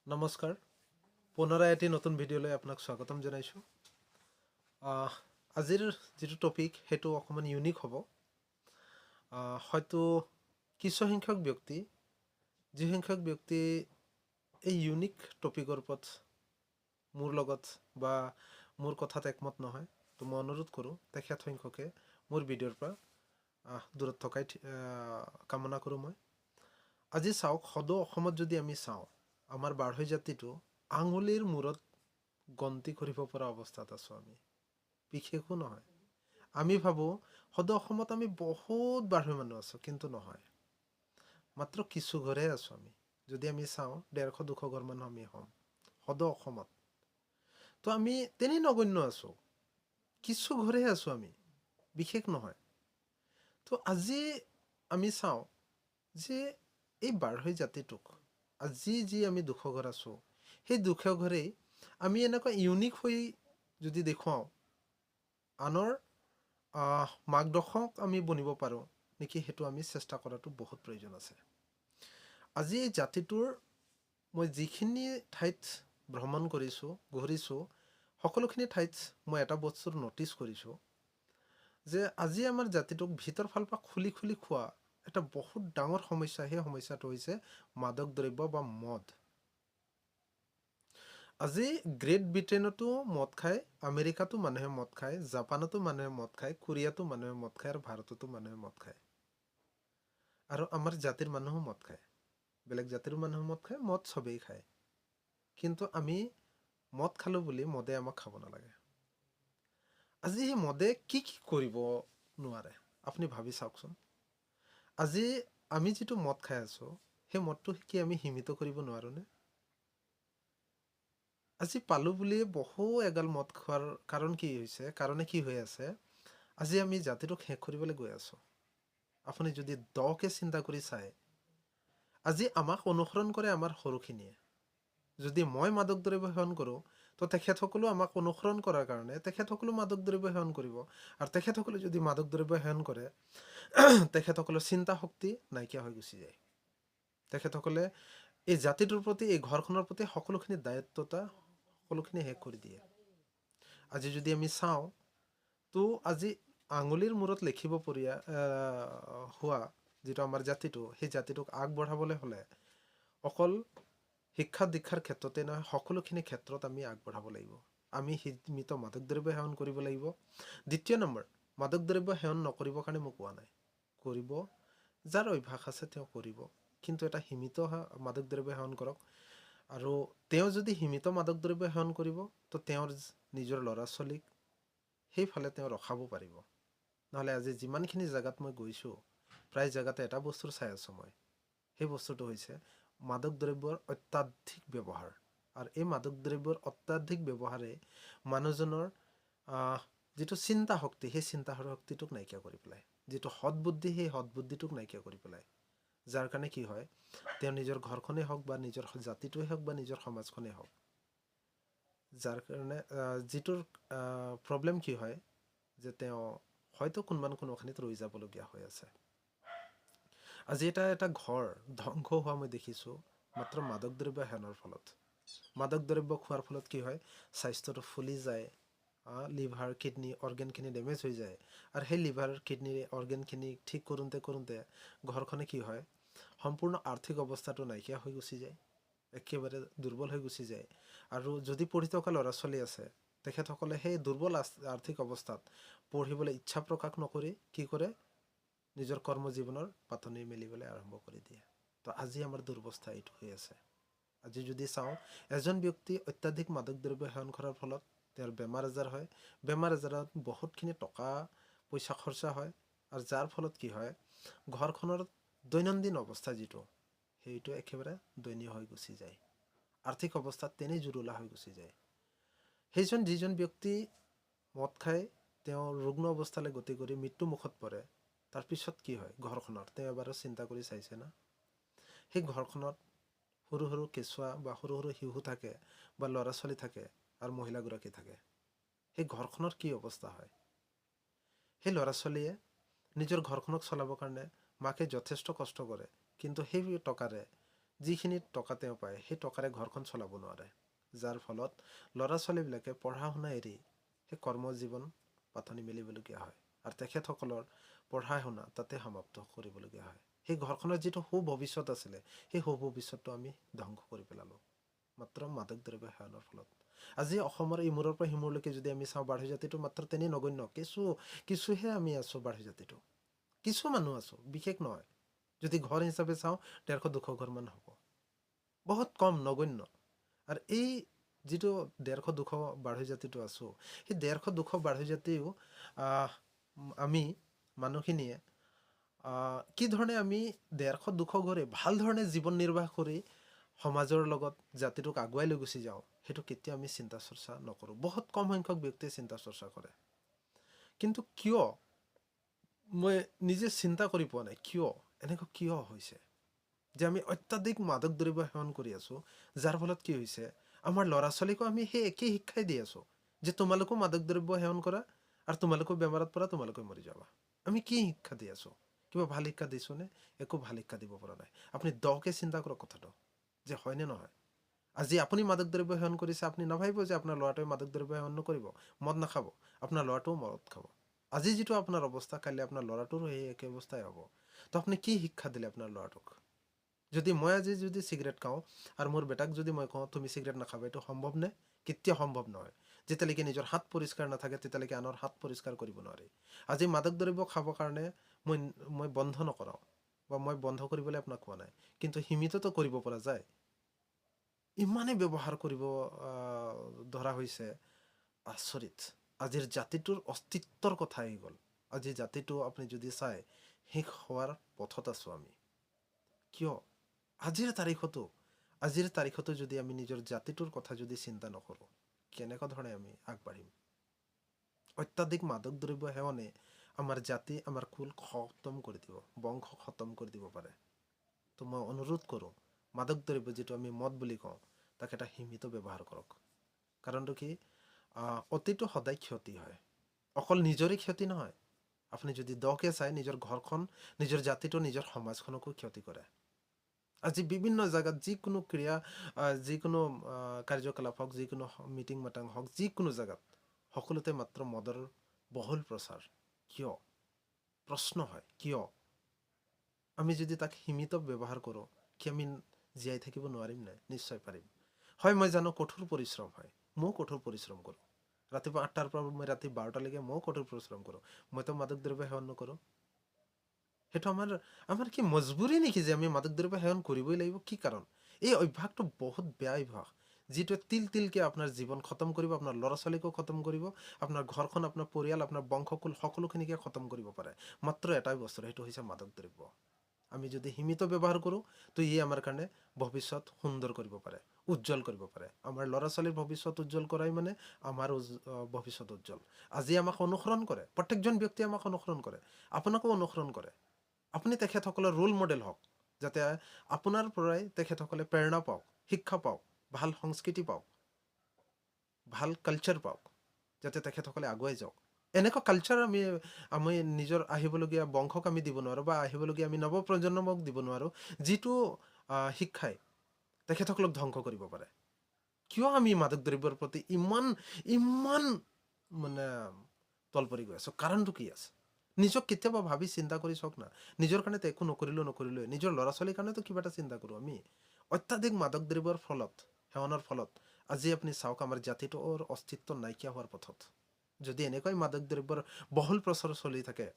নমস্কাৰ পুনৰাই এটি নতুন ভিডিঅ'লৈ আপোনাক স্বাগতম জনাইছোঁ। আজিৰ যিটো টপিক সেইটো অকণমান ইউনিক হ'ব। হয়তো কিছুসংখ্যক ব্যক্তি যিসংখ্যক ব্যক্তি এই ইউনিক টপিকৰ ওপৰত মোৰ লগত বা মোৰ কথাত একমত নহয়, তো মই অনুৰোধ কৰোঁ তেখেত সংখ্যকে মোৰ ভিডিঅ'ৰ পৰা দূৰত থকাই কামনা কৰোঁ। মই আজি চাওক, সদৌ অসমত যদি আমি চাওঁ, আমাৰ বাঢ়ৈ জাতিটো আঙুলিৰ মূৰত গন্তি কৰিব পৰা অৱস্থাত আছোঁ। আমি বিশেষো নহয়। আমি ভাবোঁ সদৌ অসমত আমি বহুত বাঢ়ৈ মানুহ আছোঁ, কিন্তু নহয়, মাত্ৰ কিছু ঘৰহে আছোঁ। আমি যদি আমি চাওঁ 150-200 ঘৰ মানুহ আমি হ'ম সদৌ অসমত। তো আমি তেনেই নগণ্য আছোঁ, কিছু ঘৰহে আছোঁ, আমি বিশেষ নহয়। তো আজি আমি চাওঁ যে এই বাঢ়ৈ জাতিটোক আজি যি আমি 200 ঘৰ আছোঁ, সেই 200 ঘৰেই আমি এনেকুৱা ইউনিক হৈ যদি দেখুৱাওঁ, আনৰ মাৰ্গদৰ্শক আমি বনিব পাৰোঁ নেকি, সেইটো আমি চেষ্টা কৰাটো বহুত প্ৰয়োজন আছে। আজি এই জাতিটোৰ মই যিখিনি ঠাইত ভ্ৰমণ কৰিছোঁ, ঘূৰিছোঁ, সকলোখিনি ঠাইত মই এটা বস্তুৰ নটিচ কৰিছোঁ যে আজি আমাৰ জাতিটোক ভিতৰ ফালৰ পৰা খুলি খুলি খোৱা এটা বহুত ডাঙৰ সমস্যা। সেই সমস্যাটো হৈছে মাদক দ্ৰব্য বা মদ। আজি গ্ৰেট ব্ৰিটেইনতো মদ খায়, আমেৰিকাতো মানুহে মদ খায়, জাপানতো মানুহে মদ খায়, কোৰিয়াতো মানুহে মদ খায়, আৰু ভাৰততো মানুহে মদ খায়। আৰু আমাৰ জাতিৰ মানুহো মদ খায়, বেলেগ জাতিৰ মানুহো মদ খায়, মদ চবেই খায়। কিন্তু আমি মদ খালোঁ বুলি মদে আমাক খাব নালাগে। আজি সেই মদে কি কি কৰিব নোৱাৰে আপুনি ভাবি চাওকচোন। আজি আমি যিটো মদ খাই আছোঁ, সেই মদটো কি আমি সীমিত কৰিব নোৱাৰোঁনে? আজি পালোঁ বুলি বহু এগাল মদ খোৱাৰ কাৰণে কি হৈ আছে, আজি আমি জাতিটোক শেষ কৰিবলৈ গৈ আছোঁ। আপুনি যদি দকে চিন্তা কৰি চায়, আজি আমাক অনুসৰণ কৰে আমাৰ সৰুখিনিয়ে। যদি মই মাদক দ্ৰব্য সেৱন কৰোঁ, তো তেখেতসকলো আমাক অনুসৰণ কৰাৰ কাৰণে তেখেতসকলো মাদক দ্ৰব্য সেৱন কৰিব। আৰু তেখেতসকলে যদি মাদক দ্ৰব্য সেৱন কৰে, তেখেতসকলৰ চিন্তা শক্তি নাইকিয়া হৈ গুচি যায়। তেখেতসকলে এই জাতিটোৰ প্ৰতি, এই ঘৰখনৰ প্ৰতি সকলোখিনি দায়িত্বতা সকলোখিনি শেষ কৰি দিয়ে। আজি যদি আমি চাওঁ, তো আজি আঙুলিৰ মূৰত লিখিব হোৱা যিটো আমাৰ জাতিটো, সেই জাতিটোক আগবঢ়াবলৈ হ'লে অকল শিক্ষা দীক্ষাৰ ক্ষেত্ৰতে নহয়, সকলোখিনি ক্ষেত্ৰত আমি আগবঢ়াব লাগিব। আমি সীমিত মাদক দ্ৰব্য সেৱন কৰিব লাগিব। দ্বিতীয় নম্বৰ, মাদক দ্ৰব্য সেৱন নকৰিবৰ কাৰণে মই কোৱা নাই, কৰিব, যাৰ অভ্যাস আছে তেওঁ কৰিব, কিন্তু এটা সীমিত মাদক দ্ৰব্য সেৱন কৰক। আৰু তেওঁ যদি সীমিত মাদক দ্ৰব্য সেৱন কৰিব, তো তেওঁৰ নিজৰ ল'ৰা ছোৱালীক সেইফালে তেওঁ ৰখাব পাৰিব। নহ'লে আজি যিমানখিনি জেগাত মই গৈছোঁ, প্ৰায় জেগাতে এটা বস্তুৰ চাই আছোঁ মই, সেই বস্তুটো হৈছে মাদক দ্ৰব্যৰ অত্যাধিক ব্যৱহাৰ। আৰু এই মাদক দ্ৰব্যৰ অত্যাধিক ব্যৱহাৰে মানুহজনৰ যিটো চিন্তা শক্তি, সেই চিন্তা শক্তিটোক নাইকিয়া কৰি পেলায়। যিটো সৎবুদ্ধি, সেই সৎবুদ্ধিটোক নাইকিয়া কৰি পেলায়। যাৰ কাৰণে কি হয়, তেওঁ নিজৰ ঘৰখনেই হওক বা নিজৰ জাতিটোৱেই হওক বা নিজৰ সমাজখনেই হওক, যাৰ কাৰণে যিটোৰ প্ৰব্লেম কি হয়, যে তেওঁ হয়তো কোনোখানিত ৰৈ যাবলগীয়া হৈ আছে। আজি এটা ঘৰ ধ্বংস হোৱা মই দেখিছোঁ মাত্ৰ মাদক দ্ৰব্য সেৱনৰ ফলত। মাদক দ্ৰব্য খোৱাৰ ফলত কি হয়, স্বাস্থ্যটো ফুলি যায়, লিভাৰ কিডনী অৰ্গেনখিনি ডেমেজ হৈ যায়। আৰু সেই লিভাৰ কিডনী অৰ্গেনখিনি ঠিক কৰোঁতে ঘৰখনে কি হয়, সম্পূৰ্ণ আৰ্থিক অৱস্থাটো নাইকিয়া হৈ গুচি যায়, একেবাৰে দুৰ্বল হৈ গুচি যায়। আৰু যদি পঢ়ি থকা ল'ৰা ছোৱালী আছে, তেখেতসকলে সেই দুৰ্বল আৰ্থিক অৱস্থাত পঢ়িবলৈ ইচ্ছা প্ৰকাশ নকৰি কি কৰে, নিজৰ কৰ্মজীৱনৰ পাতনি মেলিবলৈ আৰম্ভ কৰি দিয়ে। তো আজি আমাৰ দুৰৱস্থা এইটো হৈ আছে। আজি যদি চাওঁ, এজন ব্যক্তি অত্যাধিক মাদক দ্ৰব্য সেৱন কৰাৰ ফলত তেওঁৰ বেমাৰ আজাৰ হয়, বেমাৰ আজাৰত বহুতখিনি টকা পইচা খৰচা হয়। আৰু যাৰ ফলত কি হয়, ঘৰখনৰ দৈনন্দিন অৱস্থা যিটো, সেইটো একেবাৰে দয়নীয় হৈ গুচি যায়। আৰ্থিক অৱস্থাত তেনেই জুৰুলা হৈ গুচি যায়। যিজন ব্যক্তি মদ খাই তেওঁ ৰুগ্ন অৱস্থালৈ গতি কৰি মৃত্যু মুখত পৰে, তাৰপিছত কি হয় ঘৰখনৰ, তেওঁ এবাৰো চিন্তা কৰি চাইছে না? সেই ঘৰখনত সৰু সৰু কেঁচুৱা বা সৰু সৰু শিশু থাকে, বা ল'ৰা ছোৱালী থাকে, আৰু মহিলাগৰাকী থাকে, সেই ঘৰখনৰ কি অৱস্থা হয়? সেই ল'ৰা ছোৱালীয়ে নিজৰ ঘৰখনক চলাবৰ কাৰণে মাকে যথেষ্ট কষ্ট কৰে, কিন্তু সেই টকাৰে যিখিনি টকা তেওঁ পায় সেই টকাৰে ঘৰখন চলাব নোৱাৰে, যাৰ ফলত ল'ৰা ছোৱালীবিলাকে পঢ়া শুনা এৰি সেই কৰ্মজীৱন পাতনি মেলিবলগীয়া হয় আৰু তেখেতসকলৰ পঢ়া শুনা তাতে সমাপ্ত কৰিবলগীয়া হয়। সেই ঘৰখনৰ যিটো সুভৱিষ্যত আছিলে সেই সুভৱিষ্যতটো আমি ধ্বংস কৰি পেলালোঁ মাত্ৰ মাদক দ্ৰব্য সেৱনৰ ফলত। আজি অসমৰ ইমূৰৰ পৰা সিমূৰলৈকে যদি আমি চাওঁ, বাঢ়ৈ জাতিটো মাত্ৰ তেনেই নগণ্য, কিছুহে আমি আছোঁ। বাঢ়ৈ জাতিটো কিছু মানুহ আছোঁ, বিশেষ নহয়। যদি ঘৰ হিচাপে চাওঁ 150-200 ঘৰমান হ'ব, বহুত কম, নগণ্য। আৰু এই যিটো 150-200 বাঢ়ৈ জাতিটো আছোঁ, সেই 150-200 বাঢ়ৈ জাতিও আমি মানুহখিনিয়ে কি ধৰণে আমি 150-200 ঘৰে ভাল ধৰণে জীৱন নিৰ্বাহ কৰি সমাজৰ লগত জাতিটোক আগুৱাই লৈ গুচি যাওঁ, সেইটো কেতিয়াও আমি চিন্তা চৰ্চা নকৰোঁ। বহুত কম সংখ্যক ব্যক্তিয়ে চিন্তা চৰ্চা কৰে। কিন্তু কিয়, মই নিজে চিন্তা কৰি পোৱা নাই কিয় এনেকুৱা কিয় হৈছে যে আমি অত্যাধিক মাদক দ্ৰব্য সেৱন কৰি আছোঁ, যাৰ ফলত কি হৈছে আমাৰ ল'ৰা ছোৱালীকো আমি সেই একেই শিক্ষাই দি আছোঁ যে তোমালোকো মাদক দ্ৰব্য সেৱন কৰা আৰু তোমালোকো বেমাৰত পৰা, তোমালোকে মৰি যাবা। আমি কি শিক্ষা দি আছোঁ? কিবা ভাল শিক্ষা দিছোঁ নে? একো ভাল শিক্ষা দিব পৰা নাই। আপুনি দকে চিন্তা কৰক কথাটো যে হয়নে নহয়। আজি আপুনি মাদক দ্ৰব্য সেৱন কৰিছে, আপুনি নাভাবিব যে আপোনাৰ ল'ৰাটোৱে মাদক দ্ৰব্য সেৱন নকৰিব, মদ নাখাব, আপোনাৰ ল'ৰাটোও মদ খাব। আজি যিটো আপোনাৰ অৱস্থা, কাইলৈ আপোনাৰ ল'ৰাটোৰো সেই একে অৱস্থাই হ'ব। তো আপুনি কি শিক্ষা দিলে আপোনাৰ ল'ৰাটোক? যদি মই আজি যদি চিগাৰেট খাওঁ আৰু মোৰ বেটাক যদি মই কওঁ তুমি চিগাৰেট নাখাবা, এইটো সম্ভৱ নে? কেতিয়াও সম্ভৱ নহয়। যেতিয়ালৈকে নিজৰ হাত পৰিষ্কাৰ নাথাকে তেতিয়ালৈকে আনৰ হাত পৰিষ্কাৰ কৰিব নোৱাৰি। আজি মাদক দ্ৰব্য খাবৰ কাৰণে মই বন্ধ নকৰাওঁ বা মই বন্ধ কৰিবলৈ আপোনাক কোৱা নাই, কিন্তু সীমিততো কৰিব পৰা যায়। ইমানেই ব্যৱহাৰ কৰিব ধৰা হৈছে, আচৰিত। আজিৰ জাতিটোৰ অস্তিত্বৰ কথা আহি গ'ল। আজি জাতিটো আপুনি যদি চাই শেষ হোৱাৰ পথত আছোঁ আমি। কিয়? আজিৰ তাৰিখতো যদি আমি নিজৰ জাতিটোৰ কথা যদি চিন্তা নকৰোঁ, কেনেকুৱা ধৰণে আমি আগবাঢ়িম? অত্যাধিক মাদক দ্ৰব্য সেৱনে আমাৰ জাতি, আমাৰ কুল খতম কৰি দিব, বংশ খতম কৰি দিব পাৰে। তো মই অনুৰোধ কৰোঁ, মাদক দ্ৰব্য যিটো আমি মদ বুলি কওঁ, তাক এটা সীমিত ব্যৱহাৰ কৰক। কাৰণটো কি, অতিটো সদায় ক্ষতি হয়। অকল নিজৰে ক্ষতি নহয়, আপুনি যদি দকে চাই নিজৰ ঘৰখন, নিজৰ জাতিটো, নিজৰ সমাজখনকো ক্ষতি কৰে। আজি বিভিন্ন জায়গাত যিকোনো ক্ৰিয়া, যিকোনো কাৰ্যকলাপ হওক, যিকোনো মিটিং মাটাং হওক, যিকোনো জায়গাত সকলোতে মাত্ৰ মদৰ বহুল প্ৰচাৰ। কিয়? প্ৰশ্ন হয় কিয়? আমি যদি তাক সীমিত ব্যৱহাৰ কৰোঁ, কি আমি জীয়াই থাকিব নোৱাৰিম নে? নিশ্চয় পাৰিম। হয়, মই জানো কঠোৰ পৰিশ্ৰম হয়, ময়ো কঠোৰ পৰিশ্ৰম কৰোঁ। ৰাতিপুৱা 8টাৰ পৰা মই ৰাতি 12টালৈকে ময়ো কঠোৰ পৰিশ্ৰম কৰোঁ। মইতো মাদক দ্ৰব্য সেৱন নকৰোঁ। সেইটো আমাৰ কি মজবুৰি নেকি যে আমি মাদক দ্ৰব্য সেৱন কৰিবই লাগিব? কি কাৰণ? এই অভ্যাসটো বহুত বেয়া অভ্যাস, যিটোৱে তিলকে আপোনাৰ জীৱন খতম কৰিব, আপোনাৰ ল'ৰা ছোৱালীকো খতম কৰিব, আপোনাৰ ঘৰখন, আপোনাৰ পৰিয়াল, আপোনাৰ বংশকুল সকলোখিনিকে খতম কৰিব পাৰে মাত্ৰ এটাই বস্তু, সেইটো হৈছে মাদক দ্ৰব্য। আমি যদি সীমিত ব্যৱহাৰ কৰোঁ, তো ই আমাৰ কাৰণে ভৱিষ্যত সুন্দৰ কৰিব পাৰে, উজ্জ্বল কৰিব পাৰে। আমাৰ ল'ৰা ছোৱালীৰ ভৱিষ্যত উজ্জ্বল কৰাই মানে আমাৰ ভৱিষ্যত উজ্জ্বল। আজি আমাক অনুসৰণ কৰে, প্ৰত্যেকজন ব্যক্তিয়ে আমাক অনুসৰণ কৰে, আপোনাকো অনুসৰণ কৰে। আপুনি তেখেতসকলৰ ৰোল মডেল হওক, যাতে আপোনাৰ পৰাই তেখেতসকলে প্ৰেৰণা পাওক, শিক্ষা পাওক, ভাল সংস্কৃতি পাওক, ভাল কালচাৰ পাওক, যাতে তেখেতসকলে আগুৱাই যাওক। এনেকুৱা কালচাৰ আমি নিজৰ আহিবলগীয়া বংশক আমি দিব নোৱাৰোঁ, বা আহিবলগীয়া আমি নৱপ্ৰজন্মক দিব নোৱাৰোঁ, যিটো শিক্ষাই তেখেতসকলক ধ্বংস কৰিব পাৰে। কিয় আমি মাদক দ্ৰব্যৰ প্ৰতি ইমান মানে তল পৰি গৈ আছোঁ? কাৰণটো কি আছে? নিজক কেতিয়াবা ভাবি চিন্তা কৰি চাওক না। নিজৰ কাৰণেতো একো নকৰিলেও, নিজৰ ল'ৰা ছোৱালীৰ কাৰণেতো কিবা এটা চিন্তা কৰোঁ আমি। অত্যাধিক মাদক দ্ৰব্যৰ ফলত, সেৱনৰ ফলত আজি আপুনি চাওক আমাৰ জাতিটোৰ অস্তিত্ব নাইকিয়া হোৱাৰ পথত। যদি এনেকৈ মাদক দ্ৰব্যৰ বহুল প্ৰচাৰ চলি থাকে,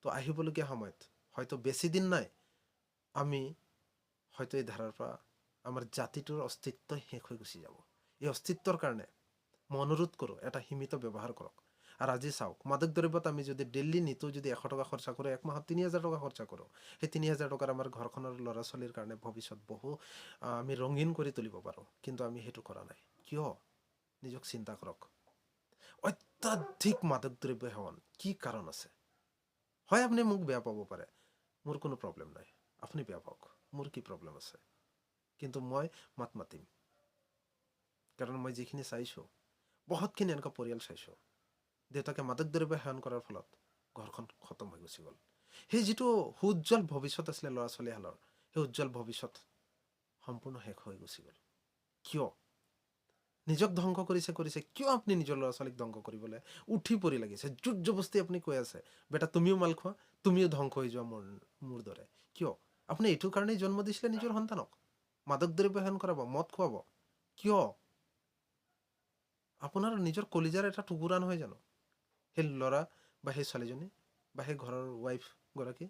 তো আহিবলগীয়া সময়ত হয়তো বেছি দিন নাই, আমি হয়তো এই ধাৰাৰ পৰা আমাৰ জাতিটোৰ অস্তিত্বই শেষ হৈ গুচি যাব। এই অস্তিত্বৰ কাৰণে মই অনুৰোধ কৰোঁ, এটা সীমিত ব্যৱহাৰ কৰক। আৰু আজি চাওক, মাদক দ্ৰব্যত আমি যদি ডেইলি নিতৌ যদি 100 টকা খৰচা কৰোঁ, এক মাহত 3000 টকা খৰচা কৰোঁ, সেই 3000 টকাৰ আমাৰ ঘৰখনৰ ল'ৰা ছোৱালীৰ কাৰণে ভৱিষ্যত বহু আমি ৰঙীন কৰি তুলিব পাৰোঁ। কিন্তু আমি সেইটো কৰা নাই। কিয়? নিজক চিন্তা কৰক। অত্যাধিক মাদক দ্ৰব্য সেৱন কি কাৰণ আছে? হয়, আপুনি মোক বেয়া পাব পাৰে, মোৰ কোনো প্ৰব্লেম নাই, আপুনি বেয়া পাওক, মোৰ কি প্ৰব্লেম আছে? কিন্তু মই মাত মাতিম, কাৰণ মই যিখিনি চাইছোঁ, বহুতখিনি এনেকুৱা পৰিয়াল চাইছোঁ, দেউতাকে মাদক দ্ৰব্য সেৱন কৰাৰ ফলত ঘৰখন খতম হৈ গুচি গ'ল। সেই যিটো সুউজ্জ্বল ভৱিষ্যত আছিলে ল'ৰা ছোৱালীহালৰ, সেই উজ্জ্বল ভৱিষ্যত সম্পূৰ্ণ শেষ হৈ গুচি গ'ল। কিয়? নিজক ধ্বংস কৰিছে। কিয় আপুনি নিজৰ ল'ৰা ছোৱালীক ধ্বংস কৰিবলৈ উঠি পৰি লাগিছে? জোৰ জবস্তি আপুনি কৈ আছে, বেটা তুমিও মাল খোৱা, তুমিও ধ্বংস হৈ যোৱা মোৰ দৰে। কিয়? আপুনি এইটো কাৰণেই জন্ম দিছিলে নিজৰ সন্তানক? মাদক দ্ৰব্য সেৱন কৰাব, মদ খুৱাব। কিয়? আপোনাৰ নিজৰ কলিজাৰ এটা টুকুৰা নহয় জানো সেই ল'ৰা বা সেই ছোৱালীজনী বা সেই ঘৰৰ ৱাইফ গৰাকী?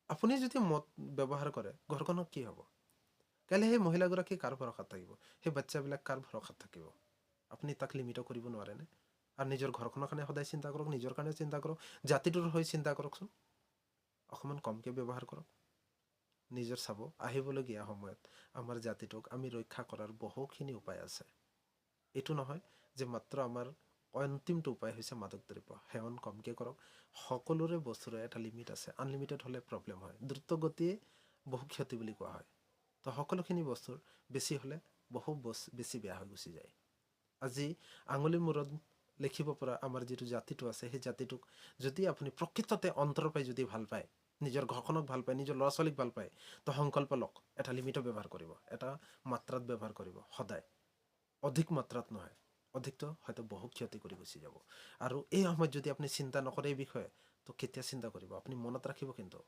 আপুনি যদি মদ ব্যৱহাৰ কৰে, ঘৰখনত কি হ'ব? কাইলৈ সেই মহিলাগৰাকী কাৰ ভৰসাত থাকিব? সেই বাচ্চাবিলাক কাৰ ভৰসাত থাকিব? আপুনি তাক লিমিট কৰিব নোৱাৰেনে? আৰু নিজৰ ঘৰখনৰ কাৰণে সদায় চিন্তা কৰক, নিজৰ কাৰণে চিন্তা কৰক, জাতিটোৰ হৈ চিন্তা কৰকচোন। অকণমান কমকৈ ব্যৱহাৰ কৰক। নিজৰ চাব, আহিবলগীয়া সময়ত আমাৰ জাতিটোক আমি ৰক্ষা কৰাৰ বহুখিনি উপায় আছে। এইটো নহয় যে মাত্ৰ আমাৰ অন্তিমটো উপায় হৈছে মাদক দ্ৰব্য সেৱন কমকৈ কৰক। সকলোৰে বস্তুৰে এটা লিমিট আছে। আনলিমিটেড হ'লে প্ৰব্লেম হয়। দ্ৰুত গতিয়ে বহু ক্ষতি বুলি কোৱা হয়। তো সকলোখিনি বস্তুৰ বেছি হ'লে বহু বেছি বেয়া হৈ গুচি যায়। আজি আঙুলিৰ মূৰত লিখিব পৰা আমাৰ যিটো জাতিটো আছে, সেই জাতিটোক যদি আপুনি প্ৰকৃততে অন্তৰৰ পৰাই যদি ভাল পায়, নিজৰ ঘৰখনক ভাল পায়, নিজৰ ল'ৰা ছোৱালীক ভাল পায়, তো সংকল্প লওক, এটা লিমিটত ব্যৱহাৰ কৰিব, এটা মাত্ৰাত ব্যৱহাৰ কৰিব সদায়। অধিক মাত্ৰাত নহয়। অধিকটো হয়তো বহু ক্ষতি কৰি গুচি যাব। আৰু এই সময়ত যদি আপুনি চিন্তা নকৰে এই বিষয়ে, তো কেতিয়া চিন্তা কৰিব? আপুনি মনত ৰাখিব কিন্তু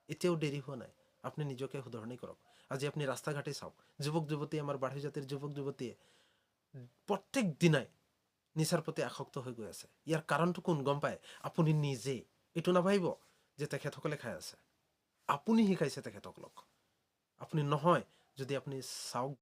এতিয়াও দেৰি হোৱা নাই। আপুনি নিজকে শুধৰণি কৰক। আজি আপুনি ৰাস্তা ঘাটে চাওক, যুৱক যুৱতী, আমাৰ বাঢ়ি জাতিৰ যুৱক যুৱতীয়ে প্ৰত্যেক দিনাই নিচাৰ প্ৰতি আসক্ত হৈ গৈ আছে। ইয়াৰ কাৰণটো কোন গম পায়? আপুনি নিজে। এইটো নাভাবিব যে তেখেতসকলে খাই আছে, আপুনি শিকাইছে তেখেতসকলক। আপুনি নহয়, যদি আপুনি চাওক